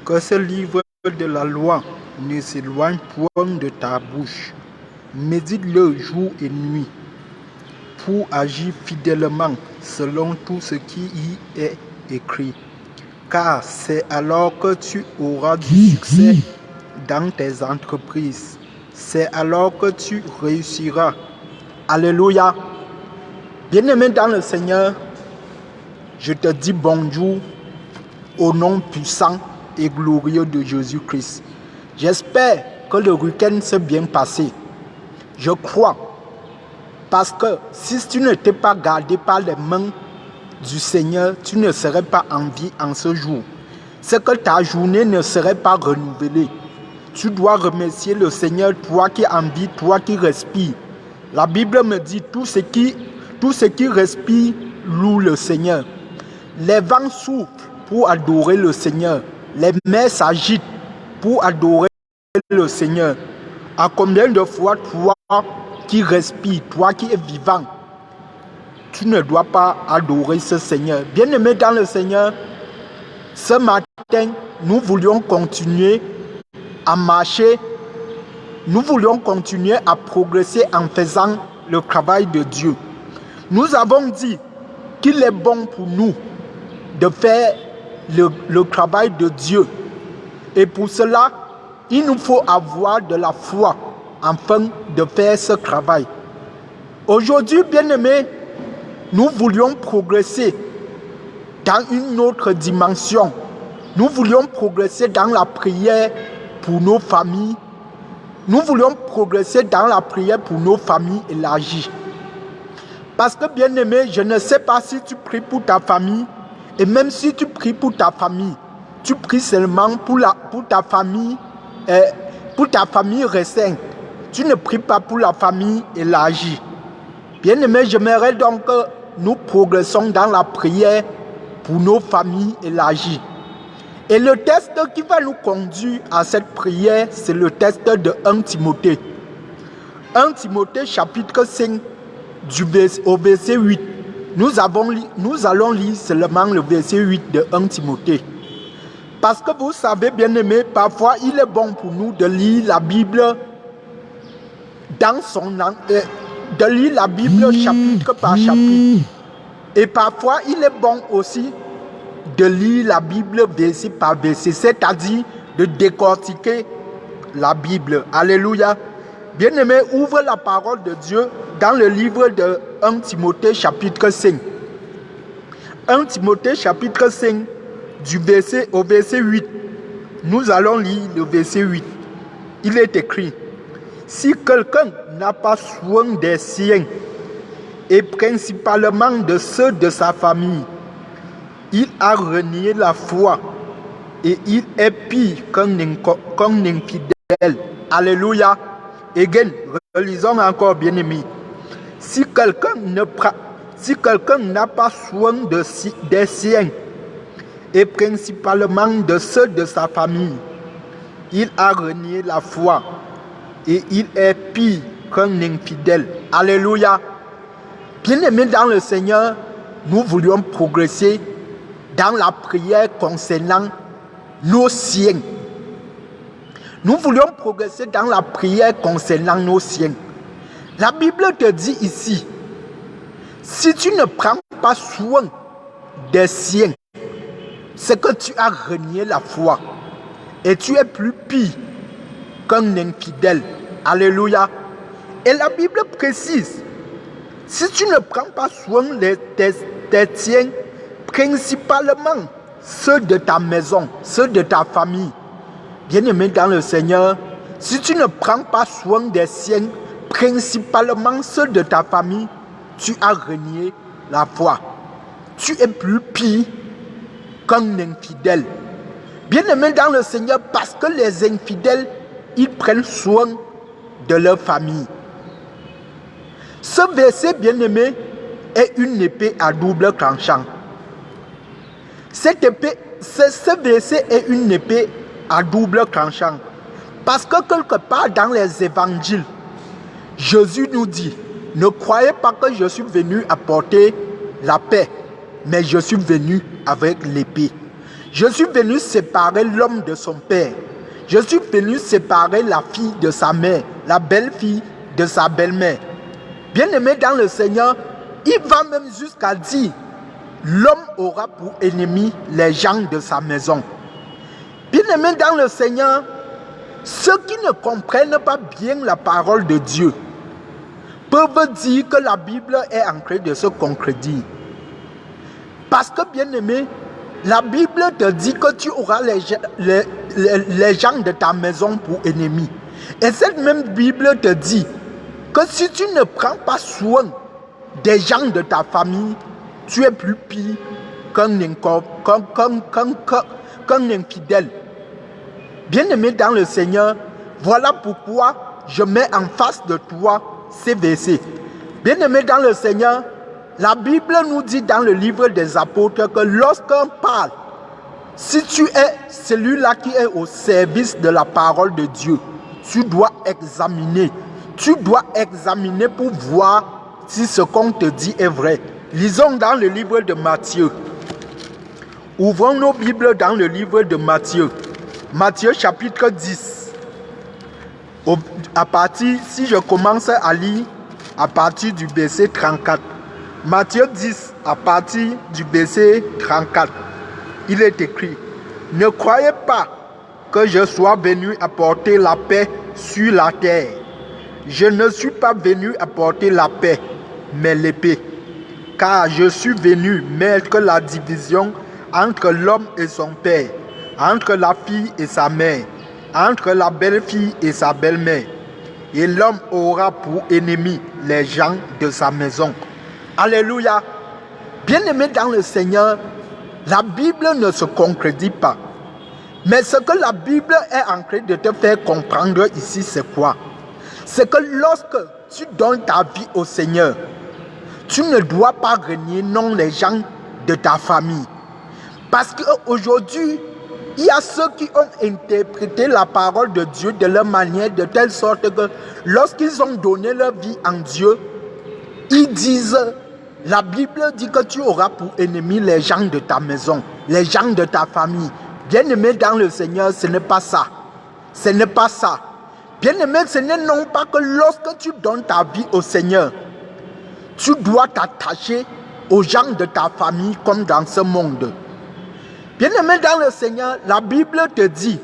Que ce livre de la loi ne s'éloigne point de ta bouche. Médite-le jour et nuit pour agir fidèlement selon tout ce qui y est écrit. Car c'est alors que tu auras du succès dans tes entreprises. C'est alors que tu réussiras. Alléluia. Bien-aimé dans le Seigneur, je te dis bonjour au nom puissant et glorieux de Jésus-Christ. J'espère que le week-end s'est bien passé. Je crois. Parce que si tu n'étais pas gardé par les mains du Seigneur, tu ne serais pas en vie en ce jour. C'est que ta journée ne serait pas renouvelée. Tu dois remercier le Seigneur, toi qui en vis, toi qui respires. La Bible me dit tout ce qui respire loue le Seigneur. Les vents soufflent pour adorer le Seigneur. Les mers s'agitent pour adorer le Seigneur. À combien de fois toi qui respires, toi qui es vivant, tu ne dois pas adorer ce Seigneur. Bien-aimé dans le Seigneur, ce matin, nous voulions continuer à marcher. Nous voulions continuer à progresser en faisant le travail de Dieu. Nous avons dit qu'il est bon pour nous de faire le travail de Dieu. Et pour cela, il nous faut avoir de la foi afin de faire ce travail. Aujourd'hui, bien-aimés, nous voulions progresser dans une autre dimension. Nous voulions progresser dans la prière pour nos familles. Nous voulions progresser dans la prière pour nos familles élargies. Parce que, bien-aimé, je ne sais pas si tu pries pour ta famille. Et même si tu pries pour ta famille, tu pries seulement pour ta famille restreinte. Tu ne pries pas pour la famille élargie. Bien-aimé, j'aimerais donc que nous progressons dans la prière pour nos familles élargies. Et le texte qui va nous conduire à cette prière, c'est le texte de 1 Timothée. 1 Timothée chapitre 5 au verset 8. Nous allons lire seulement le verset 8 de 1 Timothée. Parce que vous savez, bien-aimés, parfois il est bon pour nous de lire la Bible chapitre par chapitre. Et parfois il est bon aussi de lire la Bible verset par verset, c'est-à-dire de décortiquer la Bible. Alléluia. Bien-aimés, ouvre la parole de Dieu dans le livre de 1 Timothée chapitre 5. 1 Timothée chapitre 5 au verset 8. Nous allons lire le verset 8. Il est écrit: si quelqu'un n'a pas soin des siens, et principalement de ceux de sa famille, il a renié la foi et il est pire qu'un infidèle. Alléluia. Again, relisons encore, bien-aimés. Si quelqu'un n'a pas soin des siens, et principalement de ceux de sa famille, il a renié la foi et il est pire qu'un infidèle. Alléluia. Bien-aimés dans le Seigneur, nous voulions progresser dans la prière concernant nos siens. Nous voulions progresser dans la prière concernant nos siens. La Bible te dit ici, si tu ne prends pas soin des siens, c'est que tu as renié la foi et tu es plus pire qu'un infidèle. Alléluia. Et la Bible précise, si tu ne prends pas soin des tiens, principalement ceux de ta maison, ceux de ta famille, bien-aimé dans le Seigneur, si tu ne prends pas soin des siens, principalement ceux de ta famille, tu as renié la foi. Tu es plus pire qu'un infidèle. Bien-aimé dans le Seigneur, parce que les infidèles, ils prennent soin de leur famille. Ce verset, bien-aimé, est une épée à double tranchant. Ce verset est une épée à double tranchant. Parce que quelque part dans les évangiles, Jésus nous dit, ne croyez pas que je suis venu apporter la paix, mais je suis venu avec l'épée. Je suis venu séparer l'homme de son père. Je suis venu séparer la fille de sa mère, la belle-fille de sa belle-mère. Bien-aimé dans le Seigneur, il va même jusqu'à dire, l'homme aura pour ennemi les gens de sa maison. Bien-aimé dans le Seigneur, ceux qui ne comprennent pas bien la parole de Dieu peuvent dire que la Bible est en train de se contredire. Parce que, bien-aimé, la Bible te dit que tu auras les gens de ta maison pour ennemis. Et cette même Bible te dit que si tu ne prends pas soin des gens de ta famille, tu es plus pire qu'un infidèle. Bien-aimé dans le Seigneur, voilà pourquoi je mets en face de toi ces versets. Bien-aimé dans le Seigneur, la Bible nous dit dans le livre des apôtres que lorsqu'on parle, si tu es celui-là qui est au service de la parole de Dieu, tu dois examiner. Tu dois examiner pour voir si ce qu'on te dit est vrai. Lisons dans le livre de Matthieu. Ouvrons nos Bibles dans le livre de Matthieu. Matthieu chapitre 10. Si je commence à lire à partir du verset 34. Matthieu 10, à partir du verset 34. Il est écrit, « Ne croyez pas que je sois venu apporter la paix sur la terre. Je ne suis pas venu apporter la paix, mais l'épée. Car je suis venu mettre la division entre l'homme et son père, entre la fille et sa mère, entre la belle-fille et sa belle-mère. Et l'homme aura pour ennemi les gens de sa maison. » Alléluia. Bien-aimé dans le Seigneur, la Bible ne se contredit pas. Mais ce que la Bible est en train de te faire comprendre ici, c'est quoi? C'est que lorsque tu donnes ta vie au Seigneur, tu ne dois pas renier non les gens de ta famille. Parce qu'aujourd'hui, il y a ceux qui ont interprété la parole de Dieu de leur manière, de telle sorte que lorsqu'ils ont donné leur vie en Dieu, ils disent, la Bible dit que tu auras pour ennemi les gens de ta maison, les gens de ta famille. Bien-aimé dans le Seigneur, ce n'est pas ça. Ce n'est pas ça. Bien-aimé, ce n'est non pas que lorsque tu donnes ta vie au Seigneur, tu dois t'attacher aux gens de ta famille comme dans ce monde. Bien-aimé dans le Seigneur, la Bible te dit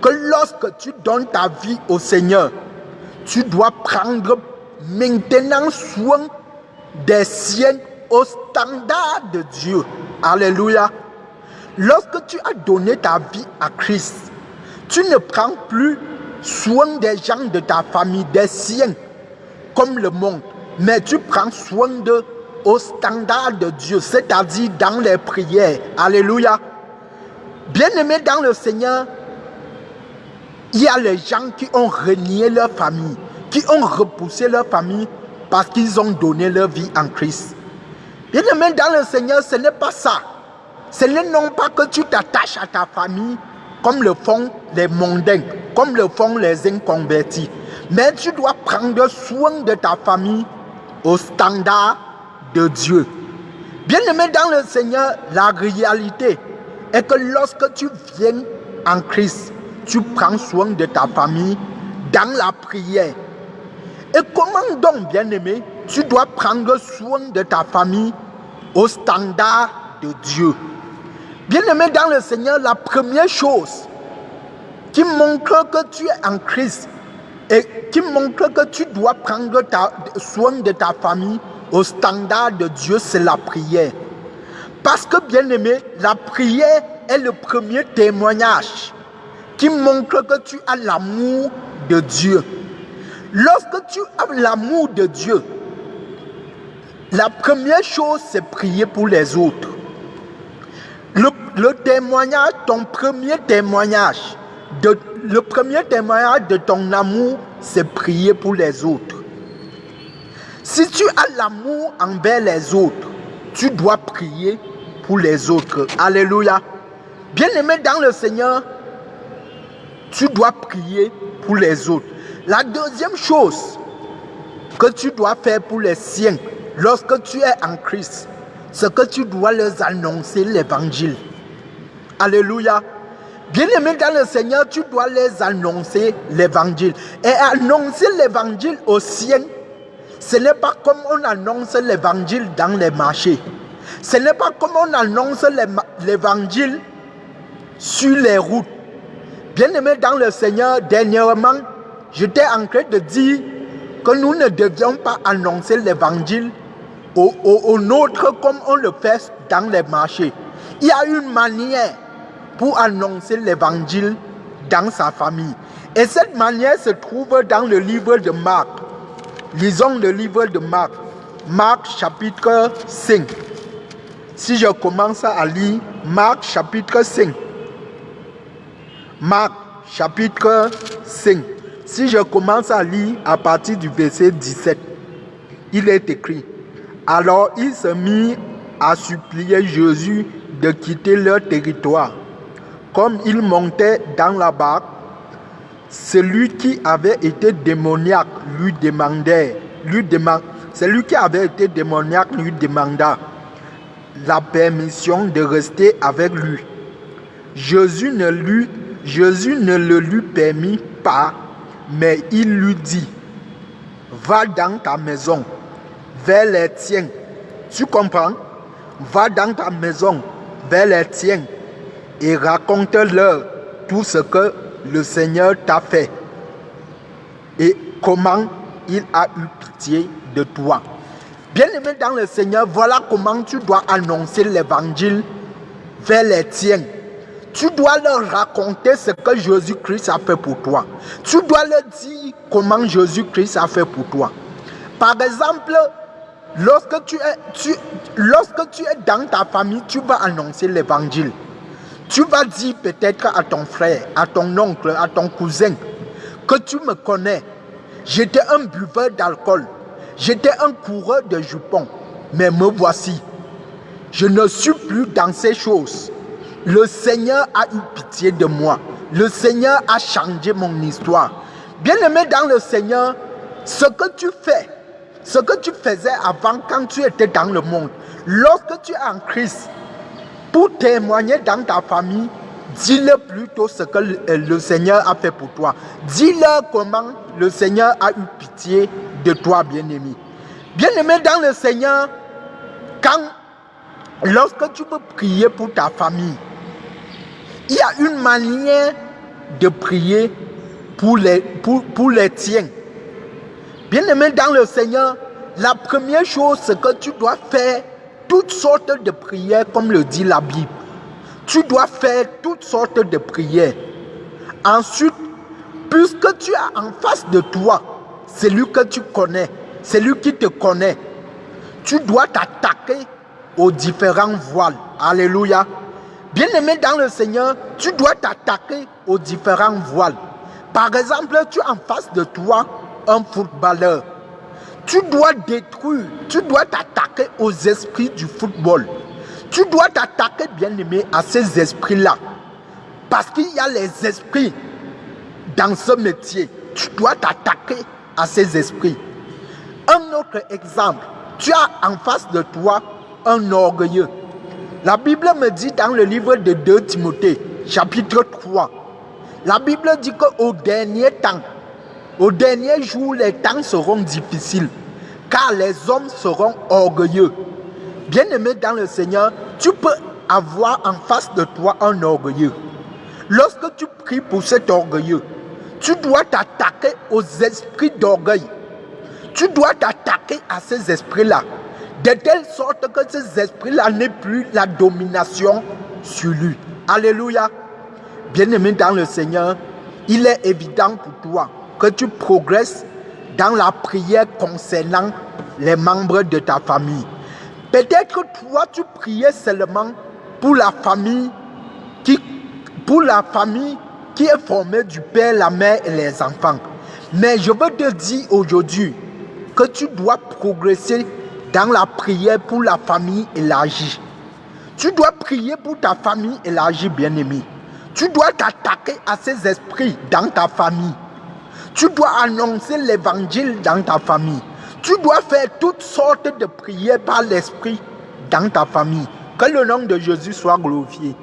que lorsque tu donnes ta vie au Seigneur, tu dois prendre maintenant soin des siens au standard de Dieu. Alléluia. Lorsque tu as donné ta vie à Christ, tu ne prends plus soin des gens de ta famille, des siens, comme le monde, mais tu prends soin d'eux au standard de Dieu, c'est-à-dire dans les prières. Alléluia. Bien-aimés dans le Seigneur, il y a les gens qui ont renié leur famille, qui ont repoussé leur famille parce qu'ils ont donné leur vie en Christ. Bien-aimés dans le Seigneur, ce n'est pas ça. Ce n'est non pas que tu t'attaches à ta famille comme le font les mondains, comme le font les inconvertis. Mais tu dois prendre soin de ta famille au standard de Dieu. Bien-aimés dans le Seigneur, la réalité est que lorsque tu viens en Christ, tu prends soin de ta famille dans la prière. Et comment donc, bien-aimé, tu dois prendre soin de ta famille au standard de Dieu? Bien-aimé dans le Seigneur, la première chose qui montre que tu es en Christ et qui montre que tu dois prendre soin de ta famille au standard de Dieu, c'est la prière. Parce que, bien-aimé, la prière est le premier témoignage qui montre que tu as l'amour de Dieu. Lorsque tu as l'amour de Dieu, la première chose, c'est prier pour les autres. Le témoignage, ton premier témoignage, le premier témoignage de ton amour, c'est prier pour les autres. Si tu as l'amour envers les autres, tu dois prier pour les autres. Alléluia. Bien-aimé dans le Seigneur, tu dois prier pour les autres. La deuxième chose que tu dois faire pour les siens, lorsque tu es en Christ, c'est que tu dois leur annoncer l'évangile. Alléluia. Bien-aimé dans le Seigneur, tu dois les annoncer l'évangile. Et annoncer l'évangile aux siens, ce n'est pas comme on annonce l'évangile dans les marchés. Ce n'est pas comme on annonce l'évangile sur les routes. Bien-aimé dans le Seigneur, dernièrement, j'étais en train de dire que nous ne devions pas annoncer l'évangile aux nôtres comme on le fait dans les marchés. Il y a une manière pour annoncer l'évangile dans sa famille. Et cette manière se trouve dans le livre de Marc. Lisons le livre de Marc. Marc chapitre 5. Si je commence à lire Marc chapitre 5. Marc chapitre 5. Si je commence à lire à partir du verset 17, il est écrit: alors ils se mirent à supplier Jésus de quitter leur territoire. Comme il montait dans la barque, celui qui avait été démoniaque lui demanda la permission de rester avec lui. Jésus ne le lui permit pas, mais il lui dit: va dans ta maison, vers les tiens. Tu comprends? Va dans ta maison, vers les tiens, et raconte-leur tout ce que le Seigneur t'a fait et comment il a eu pitié de toi. Bien-aimé dans le Seigneur, voilà comment tu dois annoncer l'évangile vers les tiens. Tu dois leur raconter ce que Jésus-Christ a fait pour toi. Tu dois leur dire comment Jésus-Christ a fait pour toi. Par exemple, lorsque tu es dans ta famille, tu vas annoncer l'évangile. Tu vas dire peut-être à ton frère, à ton oncle, à ton cousin que tu me connais. J'étais un buveur d'alcool. J'étais un coureur de jupons. Mais me voici. Je ne suis plus dans ces choses. Le Seigneur a eu pitié de moi. Le Seigneur a changé mon histoire. Bien-aimé dans le Seigneur, ce que tu fais, ce que tu faisais avant quand tu étais dans le monde, lorsque tu es en Christ, pour témoigner dans ta famille, dis-leur plutôt ce que le Seigneur a fait pour toi. Dis-leur comment le Seigneur a eu pitié de toi, bien-aimé. Bien-aimé dans le Seigneur, lorsque tu peux prier pour ta famille, il y a une manière de prier pour les tiens. Bien-aimé dans le Seigneur, la première chose, c'est que tu dois faire toutes sortes de prières, comme le dit la Bible. Tu dois faire toutes sortes de prières. Ensuite, puisque tu as en face de toi celui que tu connais, celui qui te connaît, tu dois t'attaquer aux différents voiles. Alléluia. Bien-aimé dans le Seigneur, tu dois t'attaquer aux différents voiles. Par exemple, tu as en face de toi un footballeur. Tu dois détruire, tu dois t'attaquer aux esprits du football. Tu dois t'attaquer, bien-aimé, à ces esprits-là. Parce qu'il y a les esprits dans ce métier. Tu dois t'attaquer à ces esprits. Un autre exemple, tu as en face de toi un orgueilleux. La Bible me dit dans le livre de 2 Timothée, chapitre 3, la Bible dit qu'au dernier temps, au dernier jour, les temps seront difficiles, car les hommes seront orgueilleux. Bien-aimé dans le Seigneur, tu peux avoir en face de toi un orgueilleux. Lorsque tu pries pour cet orgueilleux, tu dois t'attaquer aux esprits d'orgueil. Tu dois t'attaquer à ces esprits-là, de telle sorte que ces esprits-là n'aient plus la domination sur lui. Alléluia. Bien-aimé dans le Seigneur, il est évident pour toi que tu progresses dans la prière concernant les membres de ta famille. Peut-être que toi, tu priais seulement pour la famille qui est formée du père, la mère et les enfants. Mais je veux te dire aujourd'hui que tu dois progresser dans la prière pour la famille élargie. Tu dois prier pour ta famille élargie, bien-aimé. Tu dois t'attaquer à ces esprits dans ta famille. Tu dois annoncer l'évangile dans ta famille. Tu dois faire toutes sortes de prières par l'esprit dans ta famille. Que le nom de Jésus soit glorifié.